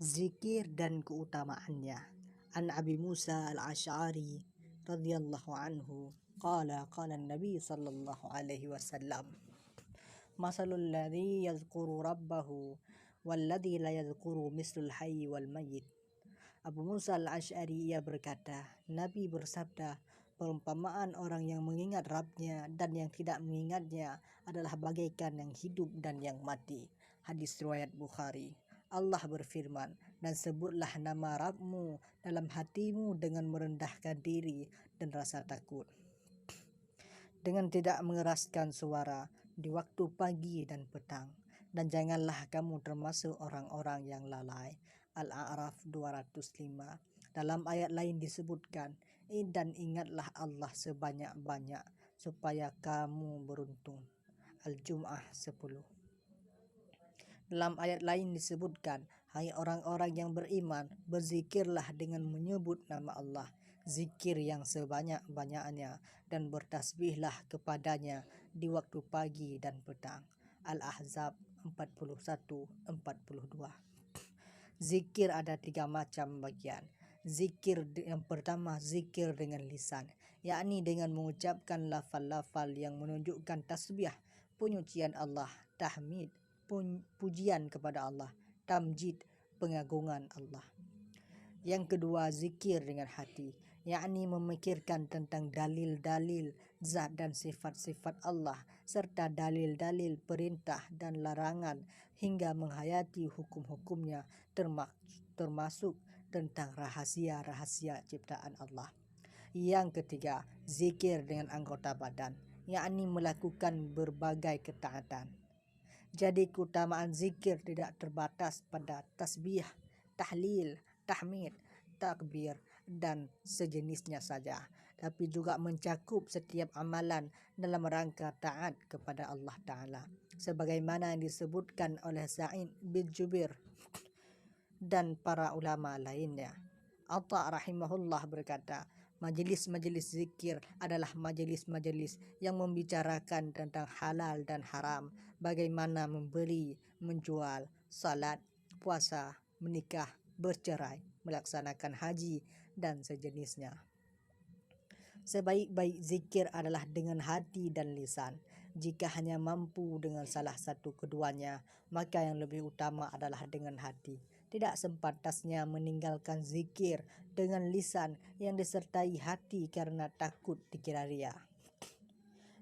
Zikir dan keutamaannya. An Abi Musa al-Asy'ari radhiyallahu anhu qala Nabi sallallahu alaihi wasallam, masalul ladzi yadhkuru rabbahu walladzi la yadhkuru mislul hayy wal mayyit. Abu Musa al-Asy'ari ia berkata, Nabi bersabda, perumpamaan orang yang mengingat Rabbnya dan yang tidak mengingatnya adalah bagaikan yang hidup dan yang mati. Hadis riwayat Bukhari. Allah berfirman, dan sebutlah nama Rabbmu dalam hatimu dengan merendahkan diri dan rasa takut, dengan tidak mengeraskan suara di waktu pagi dan petang, dan janganlah kamu termasuk orang-orang yang lalai. Al-A'raf 205. Dalam ayat lain disebutkan, dan ingatlah Allah sebanyak-banyak supaya kamu beruntung. Al-Jum'ah 10. Dalam ayat lain disebutkan, hai orang-orang yang beriman, berzikirlah dengan menyebut nama Allah, zikir yang sebanyak-banyaknya, dan bertasbihlah kepadanya di waktu pagi dan petang. Al-Ahzab 41-42. Zikir ada 3 macam bagian. Zikir yang pertama, zikir dengan lisan, yakni dengan mengucapkan lafal-lafal yang menunjukkan tasbih, pujian Allah, tahmid, pujian kepada Allah, tamjid, pengagungan Allah. Yang kedua, zikir dengan hati, yakni memikirkan tentang dalil-dalil zat dan sifat-sifat Allah serta dalil-dalil perintah dan larangan hingga menghayati hukum-hukumnya, termasuk tentang rahasia-rahasia ciptaan Allah. Yang ketiga, zikir dengan anggota badan, yakni melakukan berbagai ketaatan. Jadi keutamaan zikir tidak terbatas pada tasbih, tahlil, tahmid, takbir, dan sejenisnya saja, tapi juga mencakup setiap amalan dalam rangka taat kepada Allah Ta'ala, sebagaimana yang disebutkan oleh Sa'id bin Jubair dan para ulama lainnya. Atha rahimahullah berkata, majelis-majelis zikir adalah majelis-majelis yang membicarakan tentang halal dan haram, bagaimana membeli, menjual, salat, puasa, menikah, bercerai, melaksanakan haji, dan sejenisnya. Sebaik-baik zikir adalah dengan hati dan lisan. Jika hanya mampu dengan salah satu keduanya, maka yang lebih utama adalah dengan hati. Tidak sepantasnya meninggalkan zikir dengan lisan yang disertai hati karena takut dikira riya.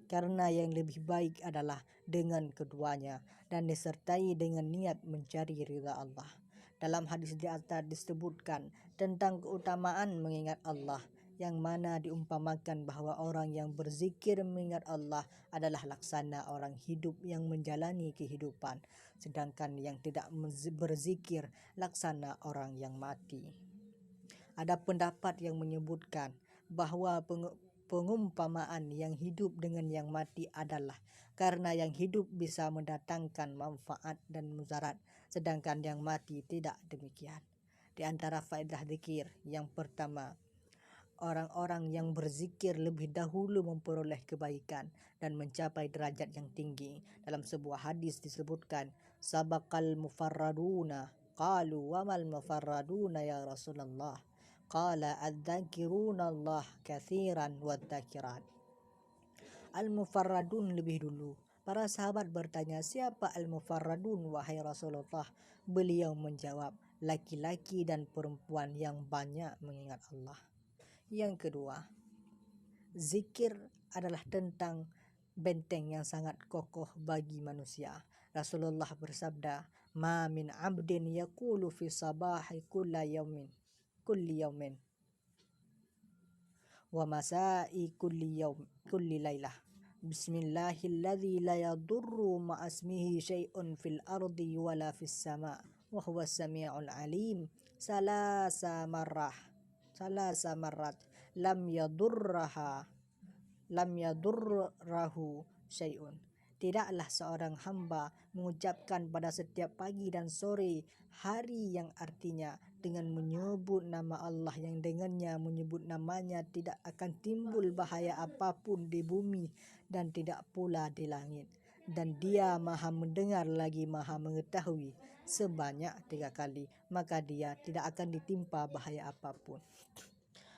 Karena yang lebih baik adalah dengan keduanya dan disertai dengan niat mencari ridha Allah. Dalam hadis di atas disebutkan tentang keutamaan mengingat Allah, yang mana diumpamakan bahwa orang yang berzikir mengingat Allah adalah laksana orang hidup yang menjalani kehidupan, sedangkan yang tidak berzikir laksana orang yang mati. Ada pendapat yang menyebutkan bahwa pengumpamaan yang hidup dengan yang mati adalah karena yang hidup bisa mendatangkan manfaat dan mudarat, sedangkan yang mati tidak demikian. Di antara faedah zikir, yang pertama, orang-orang yang berzikir lebih dahulu memperoleh kebaikan dan mencapai derajat yang tinggi. Dalam sebuah hadis disebutkan, sabaqal mufarraduna, qalu wa mal mufarraduna ya Rasulullah, qala adzakiruna Allah katsiran wadzakirat. Al-mufarradun lebih dulu. Para sahabat bertanya, siapa al-mufarradun wahai Rasulullah? Beliau menjawab, laki-laki dan perempuan yang banyak mengingat Allah. Yang kedua, zikir adalah tentang benteng yang sangat kokoh bagi manusia. Rasulullah bersabda, ma min abdin yaqulu fi sabahi kulli yaumin wa masai kulli lailah, bismillahilladzi la yadurru ma'asmihi syai'un fil ardi wala fis sama' wa huwas sami'ul alim, salasa marrat lam yadurrahu syai'un. Tidaklah seorang hamba mengucapkan pada setiap pagi dan sore hari, yang artinya dengan menyebut nama Allah yang dengannya menyebut namanya tidak akan timbul bahaya apapun di bumi dan tidak pula di langit, dan Dia Maha mendengar lagi Maha mengetahui. sebanyak 3 kali, maka dia tidak akan ditimpa bahaya apapun.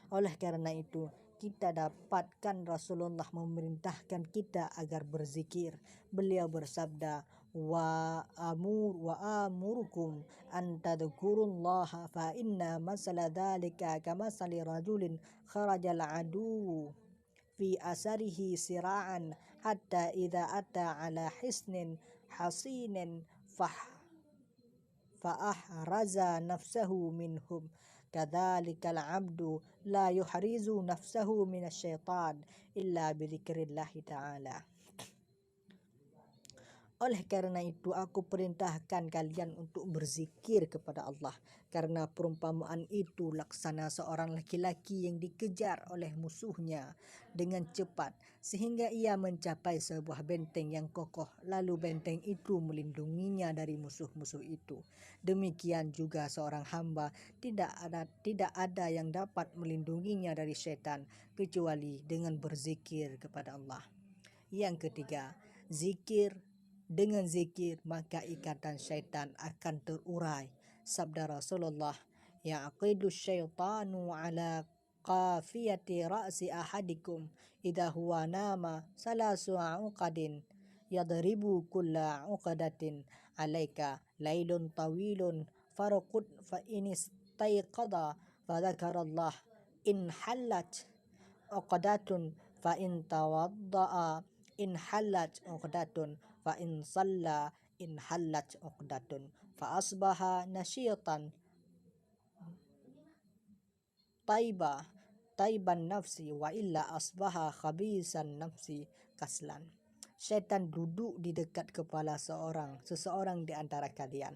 Oleh karena itu, kita dapatkan Rasulullah memerintahkan kita agar berzikir. Beliau bersabda, wa amurukum an tadhkurullaha fa inna masala dzalika kamasali rajulin kharajal adu fi asarihi sira'an hatta idza ata ala hisnin hasinin fa'ahraza nafsahu minhum kadzalikal abdu la yuhrizu nafsahu minasyaitan illa bidzikrillahi ta'ala. Oleh karena itu aku perintahkan kalian untuk berzikir kepada Allah, karena perumpamaan itu laksana seorang laki-laki yang dikejar oleh musuhnya dengan cepat sehingga ia mencapai sebuah benteng yang kokoh, lalu benteng itu melindunginya dari musuh-musuh itu. Demikian juga seorang hamba tidak ada yang dapat melindunginya dari syaitan kecuali dengan berzikir kepada Allah. Yang ketiga, zikir. Dengan zikir maka ikatan syaitan akan terurai. Sabda Rasulullah, yaqidu syaitanu ala qafiyati ra'si ahadikum idha huwa nama salasu uqadin yadribu kulla uqadatin alaika lailun tawilun farqud fa inistayqada fa dhakarallah in hallat uqadatun fa in tawadda'a in hallat uqdatun fa in salla in hallat uqdatun fa asbaha nasyitan taiban nafsi wa illa asbaha khabisan nafsi kaslan. Syaitan duduk di dekat kepala seseorang di antara kalian.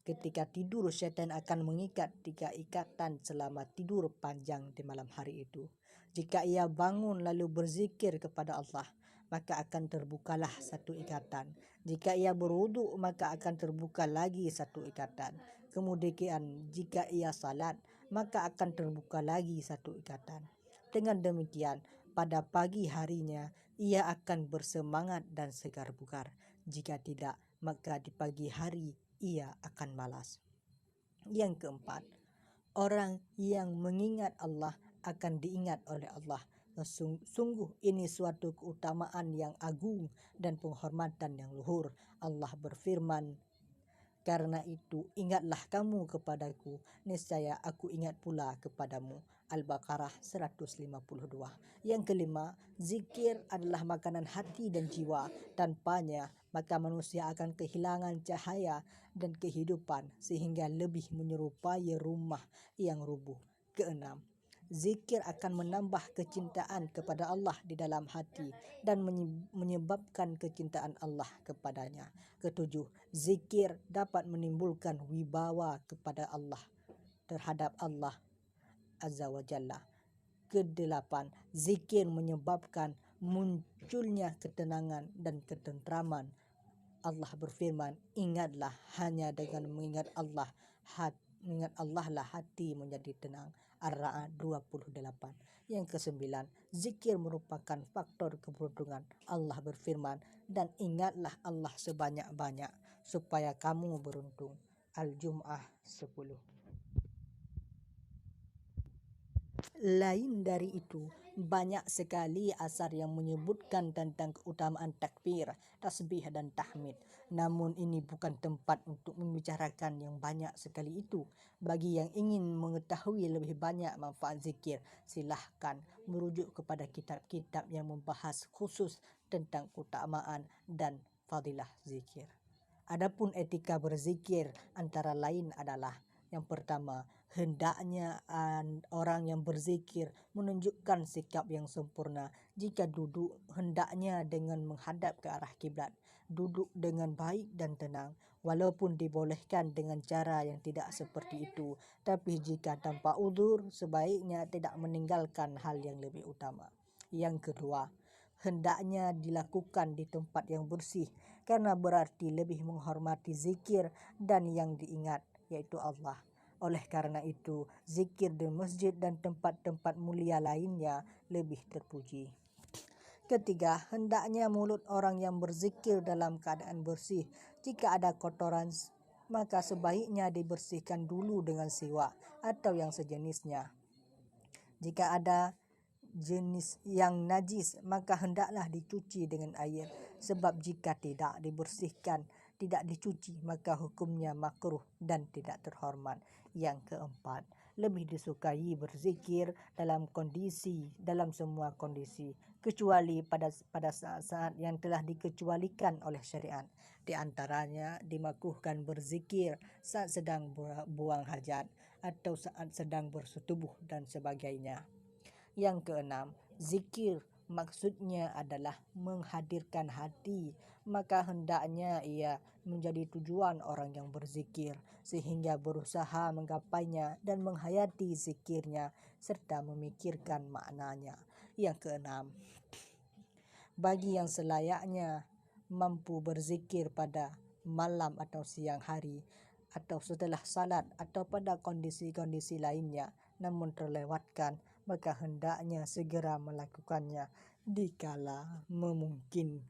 Ketika tidur, syaitan akan mengikat 3 ikatan selama tidur panjang di malam hari itu. Jika ia bangun lalu berzikir kepada Allah, maka akan terbukalah 1 ikatan. Jika ia berwuduk, maka akan terbuka lagi 1 ikatan. Kemudian jika ia salat, maka akan terbuka lagi 1 ikatan. Dengan demikian, pada pagi harinya ia akan bersemangat dan segar bugar. Jika tidak, maka di pagi hari ia akan malas. Yang keempat, orang yang mengingat Allah akan diingat oleh Allah. Sungguh ini suatu keutamaan yang agung dan penghormatan yang luhur. Allah berfirman, karena itu ingatlah kamu kepadaku, niscaya aku ingat pula kepadamu. Al-Baqarah 152. Yang kelima, zikir adalah makanan hati dan jiwa. Tanpanya maka manusia akan kehilangan cahaya dan kehidupan sehingga lebih menyerupai rumah yang rubuh. Keenam, zikir akan menambah kecintaan kepada Allah di dalam hati dan menyebabkan kecintaan Allah kepadanya. Ketujuh, zikir dapat menimbulkan wibawa kepada Allah terhadap Allah Azza wa Jalla. Kedelapan, zikir menyebabkan munculnya ketenangan dan ketentraman. Allah berfirman, ingatlah hanya dengan mengingat Allah lah hati menjadi tenang. Ar-Ra'd 28. Yang kesembilan, zikir merupakan faktor keberuntungan. Allah berfirman, dan ingatlah Allah sebanyak-banyak supaya kamu beruntung. Al-Jum'ah 10. Lain dari itu, banyak sekali asar yang menyebutkan tentang keutamaan takbir, tasbih dan tahmid. Namun ini bukan tempat untuk membicarakan yang banyak sekali itu. Bagi yang ingin mengetahui lebih banyak manfaat zikir, silahkan merujuk kepada kitab-kitab yang membahas khusus tentang keutamaan dan fadilah zikir. Adapun etika berzikir antara lain adalah: yang pertama, hendaknya orang yang berzikir menunjukkan sikap yang sempurna. Jika duduk, hendaknya dengan menghadap ke arah kiblat. Duduk dengan baik dan tenang, walaupun dibolehkan dengan cara yang tidak seperti itu. Tapi jika tanpa uzur, sebaiknya tidak meninggalkan hal yang lebih utama. Yang kedua, hendaknya dilakukan di tempat yang bersih, karena berarti lebih menghormati zikir dan yang diingat, yaitu Allah. Oleh karena itu, zikir di masjid dan tempat-tempat mulia lainnya lebih terpuji. Ketiga, hendaknya mulut orang yang berzikir dalam keadaan bersih. Jika ada kotoran maka sebaiknya dibersihkan dulu dengan siwak atau yang sejenisnya. Jika ada jenis yang najis, maka hendaklah dicuci dengan air, sebab jika tidak dibersihkan, tidak dicuci, maka hukumnya makruh dan tidak terhormat. Yang keempat, lebih disukai berzikir dalam semua kondisi, kecuali pada saat-saat yang telah dikecualikan oleh syariat. Di antaranya dimakruhkan berzikir saat sedang buang hajat atau saat sedang bersetubuh dan sebagainya. Yang keenam, zikir maksudnya adalah menghadirkan hati, maka hendaknya ia menjadi tujuan orang yang berzikir, sehingga berusaha menggapainya dan menghayati zikirnya serta memikirkan maknanya. Yang keenam, bagi yang selayaknya mampu berzikir pada malam atau siang hari atau setelah salat atau pada kondisi-kondisi lainnya namun terlewatkan, maka hendaknya segera melakukannya dikala memungkinkan.